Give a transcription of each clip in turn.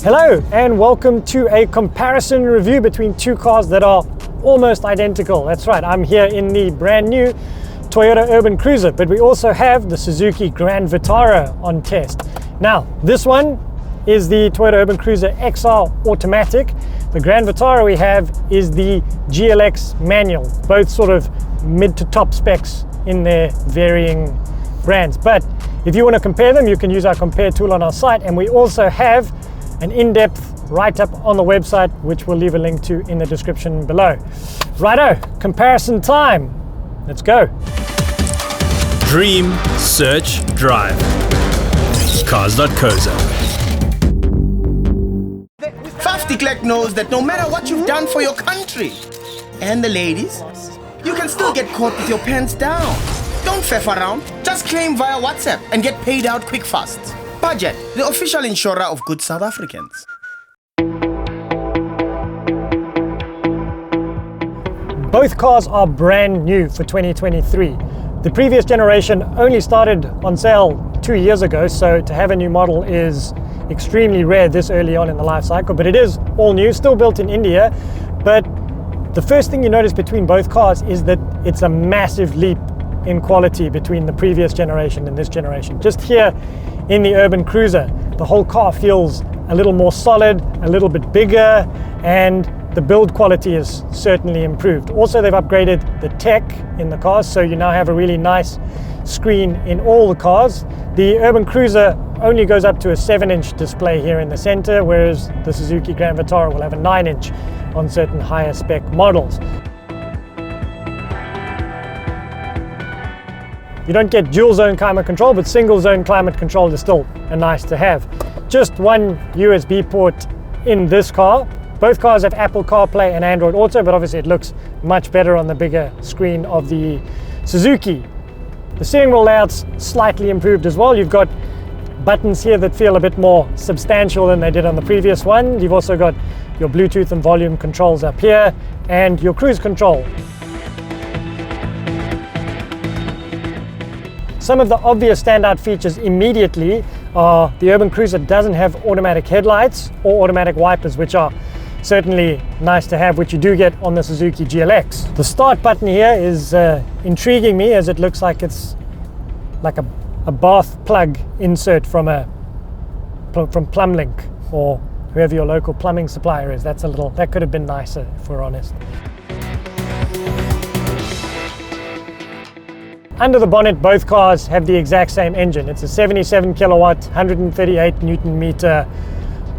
Hello and welcome to a comparison review between two cars that are almost identical. That's right, I'm here in the brand new Toyota Urban Cruiser, but we also have the Suzuki Grand Vitara on test. Now, this one is the Toyota Urban Cruiser XR automatic. The Grand Vitara we have is the GLX manual, both sort of mid to top specs in their varying brands. But if you want to compare them, you can use our compare tool on our site, and we also have an in-depth write-up on the website, which we'll leave a link to in the description below. Righto, comparison time. Let's go. Dream, search, drive. Cars.co.za. Faf de Klerk knows that no matter what you've done for your country, and the ladies, you can still get caught with your pants down. Don't faff around, just claim via WhatsApp and get paid out quick fast. Budget, the official insurer of good South Africans. Both cars are brand new for 2023. The previous generation only started on sale 2 years ago, so to have a new model is extremely rare this early on in the life cycle, but it is all new, still built in India. But the first thing you notice between both cars is that it's a massive leap in quality between the previous generation and this generation. Just here in the Urban Cruiser, the whole car feels a little more solid, a little bit bigger, and the build quality is certainly improved. Also, they've upgraded the tech in the cars, so you now have a really nice screen in all the cars. The Urban Cruiser only goes up to a 7-inch display here in the center, whereas the Suzuki Grand Vitara will have a 9-inch on certain higher spec models. You don't get dual zone climate control, but single zone climate control is still a nice to have. Just one USB port in this car. Both cars have Apple CarPlay and Android Auto, but obviously it looks much better on the bigger screen of the Suzuki. The steering wheel layout's slightly improved as well. You've got buttons here that feel a bit more substantial than they did on the previous one. You've also got your Bluetooth and volume controls up here and your cruise control. Some of the obvious standout features immediately are the Urban Cruiser doesn't have automatic headlights or automatic wipers, which are certainly nice to have, which you do get on the Suzuki GLX. The start button here is intriguing me, as it looks like it's like a bath plug insert from Plumlink or whoever your local plumbing supplier is. That could have been nicer, if we're honest. Under the bonnet, both cars have the exact same engine. It's a 77 kilowatt, 138 Newton meter,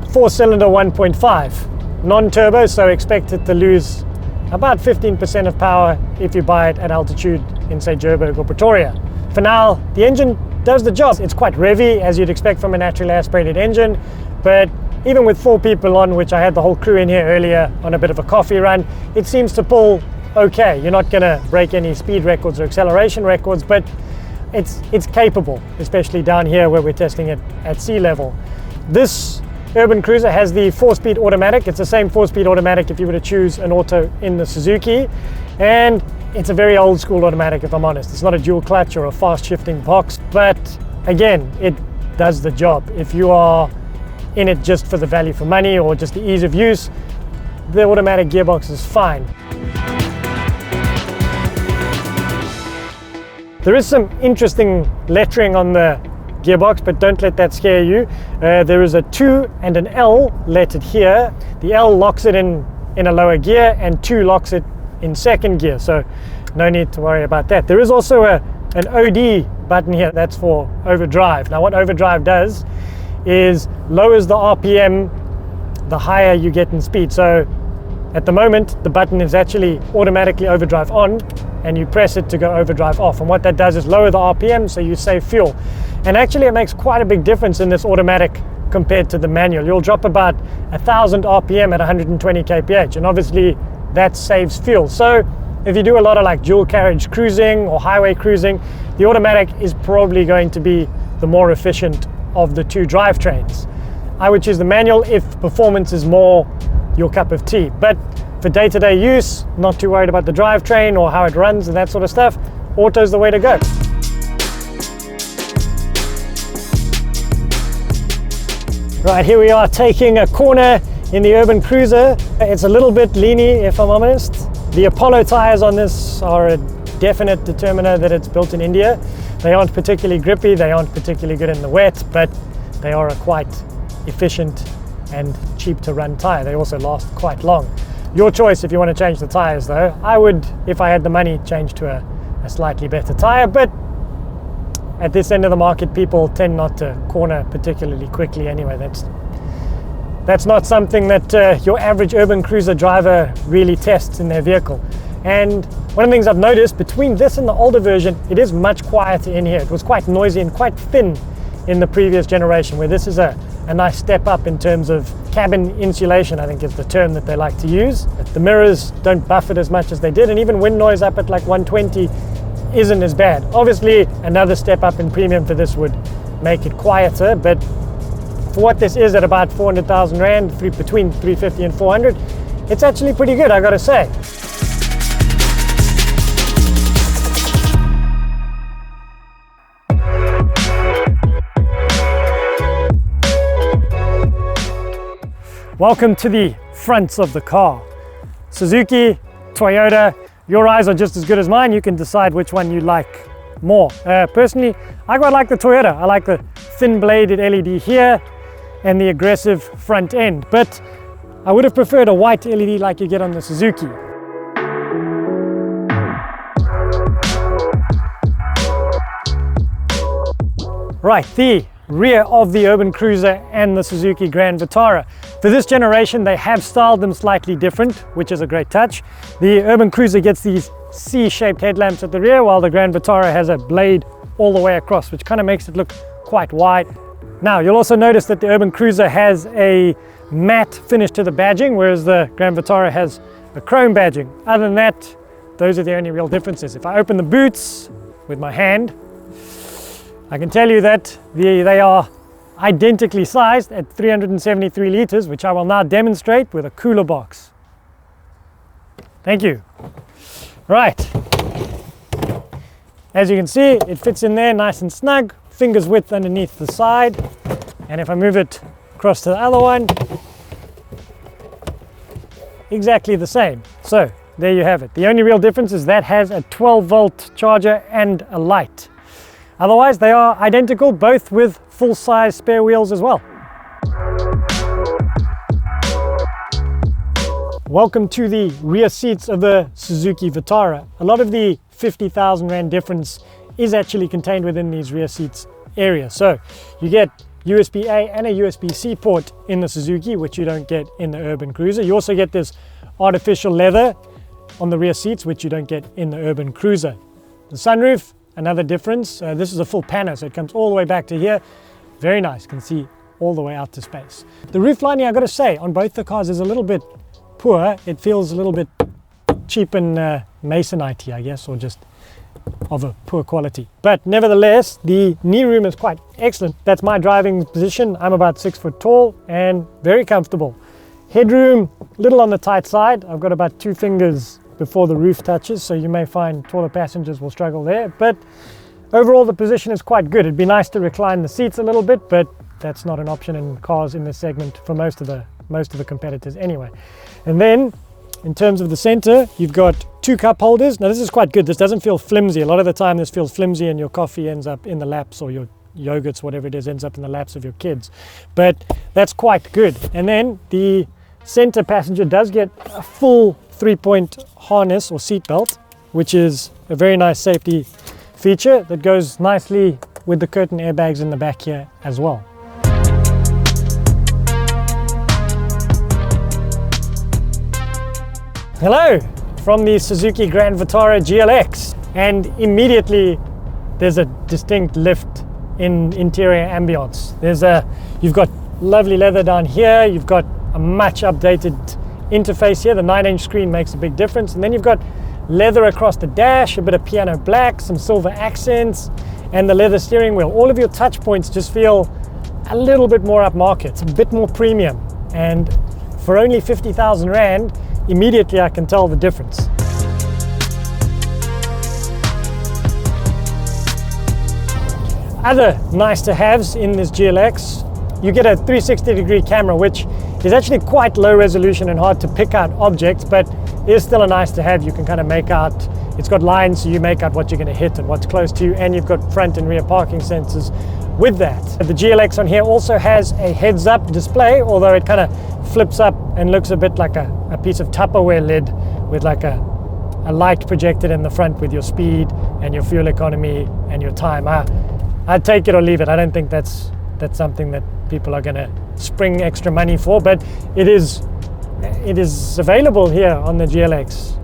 4-cylinder 1.5. Non-turbo, so expect it to lose about 15% of power if you buy it at altitude in, say, Joburg or Pretoria. For now, the engine does the job. It's quite revvy, as you'd expect from a naturally aspirated engine, but even with 4 people on, which I had the whole crew in here earlier on a bit of a coffee run, it seems to pull okay. You're not going to break any speed records or acceleration records, but it's capable, especially down here where we're testing it at sea level. This Urban Cruiser has the 4-speed automatic. It's the same 4-speed automatic if you were to choose an auto in the Suzuki, and it's a very old school automatic, if I'm honest. It's not a dual clutch or a fast shifting box, but again, it does the job. If you are in it just for the value for money or just the ease of use, the automatic gearbox is fine. There is some interesting lettering on the gearbox, but don't let that scare you. There is a 2 and an L lettered here. The L locks it in a lower gear and 2 locks it in second gear, so no need to worry about that. There is also an OD button here, that's for overdrive. Now what overdrive does is lowers the RPM the higher you get in speed. So at the moment, the button is actually automatically overdrive on, and you press it to go overdrive off. And what that does is lower the RPM, so you save fuel. And actually it makes quite a big difference in this automatic compared to the manual. You'll drop about 1,000 RPM at 120 kph, and obviously that saves fuel. So if you do a lot of like dual carriage cruising or highway cruising, the automatic is probably going to be the more efficient of the two drivetrains. I would choose the manual if performance is more your cup of tea. But for day-to-day use, not too worried about the drivetrain or how it runs and that sort of stuff, auto's the way to go. Right, here we are taking a corner in the Urban Cruiser. It's a little bit leany, if I'm honest. The Apollo tires on this are a definite determiner that it's built in India. They aren't particularly grippy, they aren't particularly good in the wet, but they are a quite efficient and cheap to run tire. They also last quite long. Your choice if you want to change the tires though. I would, if I had the money, change to a slightly better tire, but at this end of the market, people tend not to corner particularly quickly anyway. That's not something that your average urban cruiser driver really tests in their vehicle. And one of the things I've noticed between this and the older version, it is much quieter in here. It was quite noisy and quite thin in the previous generation, where this is a nice step up in terms of cabin insulation, I think is the term that they like to use. The mirrors don't buffet as much as they did, and even wind noise up at like 120 isn't as bad. Obviously, another step up in premium for this would make it quieter, but for what this is at about 400,000 Rand, between 350 and 400, it's actually pretty good, I gotta say. Welcome to the fronts of the car. Suzuki, Toyota, your eyes are just as good as mine. You can decide which one you like more. Personally, I quite like the Toyota. I like the thin bladed LED here and the aggressive front end, but I would have preferred a white LED like you get on the Suzuki. Right, the rear of the Urban Cruiser and the Suzuki Grand Vitara. For this generation, they have styled them slightly different, which is a great touch. The Urban Cruiser gets these C-shaped headlamps at the rear, while the Grand Vitara has a blade all the way across, which kind of makes it look quite wide. Now, you'll also notice that the Urban Cruiser has a matte finish to the badging, whereas the Grand Vitara has a chrome badging. Other than that, those are the only real differences. If I open the boots with my hand, I can tell you that they are identically sized at 373 liters, which I will now demonstrate with a cooler box. Thank you. Right. As you can see, it fits in there nice and snug, fingers width underneath the side. And if I move it across to the other one, exactly the same. So there you have it. The only real difference is that has a 12-volt charger and a light. Otherwise, they are identical, both with full-size spare wheels as well. Welcome to the rear seats of the Suzuki Vitara. A lot of the 50,000 Rand difference is actually contained within these rear seats area. So you get USB-A and a USB-C port in the Suzuki, which you don't get in the Urban Cruiser. You also get this artificial leather on the rear seats, which you don't get in the Urban Cruiser. The sunroof, another difference. This is a full panel, so it comes all the way back to here. Very nice, can see all the way out to space. The roof lining, I gotta say, on both the cars is a little bit poor. It feels a little bit cheap and masonite, I guess, or just of a poor quality. But nevertheless, the knee room is quite excellent. That's my driving position. I'm about 6 foot tall and very comfortable. Headroom, little on the tight side. I've got about 2 fingers before the roof touches, so you may find taller passengers will struggle there, but overall the position is quite good. It'd be nice to recline the seats a little bit, but that's not an option in cars in this segment for most of the competitors anyway. And then in terms of the center, you've got 2 cup holders. Now this is quite good. This doesn't feel flimsy. A lot of the time this feels flimsy and your coffee ends up in the laps, or your yogurts, whatever it is, ends up in the laps of your kids, but that's quite good. And then the center passenger does get a full 3-point harness or seat belt, which is a very nice safety feature that goes nicely with the curtain airbags in the back here as well. Hello from the Suzuki Grand Vitara GLX, and immediately there's a distinct lift in interior ambience. You've got lovely leather down here, you've got a much updated interface here. The 9-inch screen makes a big difference, and then you've got leather across the dash, a bit of piano black, some silver accents, and the leather steering wheel. All of your touch points just feel a little bit more upmarket, a bit more premium, and for only 50,000 Rand, immediately I can tell the difference. Other nice to haves in this GLX you get a 360-degree camera, which is actually quite low resolution and hard to pick out objects, but is still a nice to have. You can kind of make out, it's got lines, so you make out what you're going to hit and what's close to you, and you've got front and rear parking sensors with that. The GLX on here also has a heads-up display, although it kind of flips up and looks a bit like a piece of Tupperware lid with like a light projected in the front with your speed and your fuel economy and your time. I'd take it or leave it. I don't think that's something that people are going to spring extra money for, but it is available here on the GLX.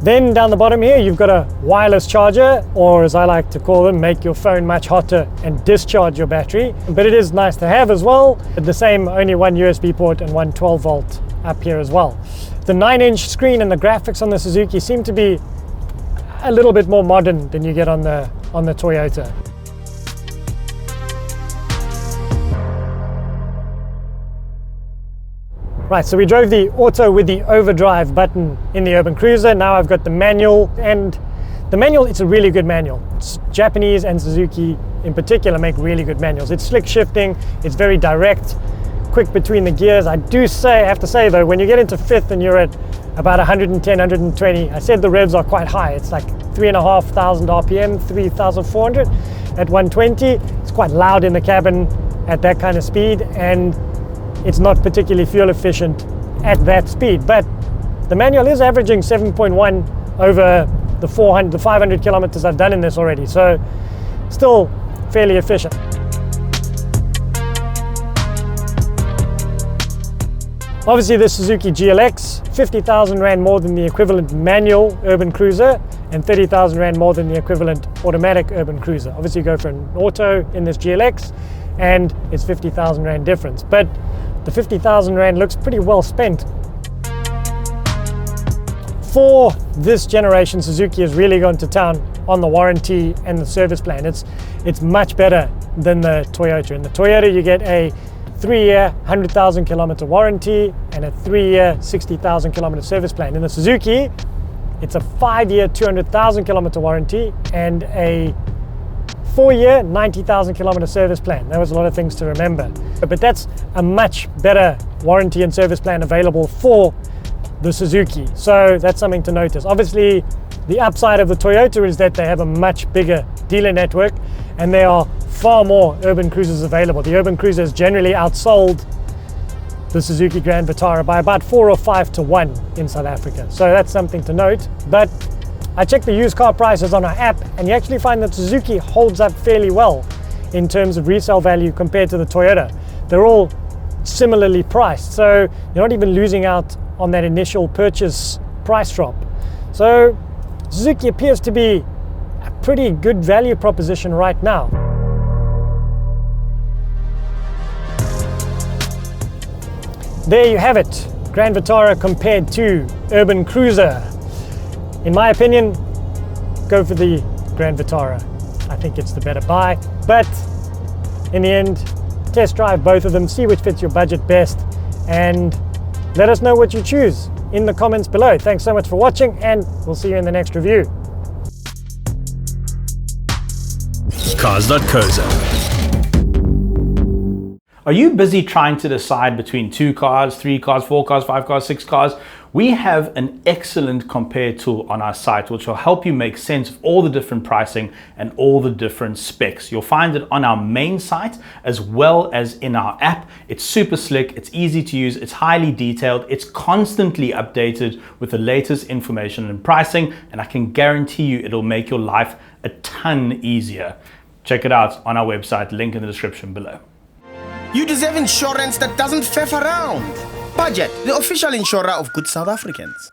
Then down the bottom here, you've got a wireless charger, or as I like to call them, make your phone much hotter and discharge your battery. But it is nice to have as well. The same, only one USB port and one 12 volt up here as well. The 9-inch screen and the graphics on the Suzuki seem to be a little bit more modern than you get on the Toyota. Right, so we drove the auto with the overdrive button in the Urban Cruiser. Now I've got the manual, and the manual, it's a really good manual. Japanese and Suzuki in particular make really good manuals. It's slick shifting, it's very direct, quick between the gears. I have to say though, when you get into fifth and you're at about 110, 120, I said the revs are quite high. It's like 3,500 RPM, 3,400 at 120. It's quite loud in the cabin at that kind of speed, and it's not particularly fuel efficient at that speed, but the manual is averaging 7.1 over the 500 kilometers I've done in this already, so still fairly efficient. Obviously the Suzuki GLX, 50,000 Rand more than the equivalent manual Urban Cruiser and 30,000 Rand more than the equivalent automatic Urban Cruiser. Obviously you go for an auto in this GLX and it's 50,000 Rand difference, but the 50,000 Rand looks pretty well spent. For this generation, Suzuki has really gone to town on the warranty and the service plan. It's much better than the Toyota. In the Toyota, you get a 3-year, 100,000 kilometer warranty and a 3-year, 60,000 kilometer service plan. In the Suzuki, it's a 5-year, 200,000 kilometer warranty and a 4-year, 90,000 kilometer service plan. That was a lot of things to remember. But that's a much better warranty and service plan available for the Suzuki. So that's something to notice. Obviously, the upside of the Toyota is that they have a much bigger dealer network and there are far more Urban Cruisers available. The Urban Cruiser has generally outsold the Suzuki Grand Vitara by about 4 or 5 to 1 in South Africa. So that's something to note. But I checked the used car prices on our app and you actually find that Suzuki holds up fairly well in terms of resale value compared to the Toyota. They're all similarly priced, so you're not even losing out on that initial purchase price drop. So Suzuki appears to be a pretty good value proposition right now. There you have it, Grand Vitara compared to Urban Cruiser. In my opinion, go for the Grand Vitara. I think it's the better buy, but in the end, test drive both of them, see which fits your budget best, and let us know what you choose in the comments below. Thanks so much for watching, and we'll see you in the next review. Cars.co.za. Are you busy trying to decide between 2 cars, 3 cars, 4 cars, 5 cars, 6 cars? We have an excellent compare tool on our site which will help you make sense of all the different pricing and all the different specs. You'll find it on our main site as well as in our app. It's super slick, it's easy to use, it's highly detailed, it's constantly updated with the latest information and pricing, and I can guarantee you it'll make your life a ton easier. Check it out on our website, link in the description below. You deserve insurance that doesn't faff around. Budget, the official insurer of good South Africans.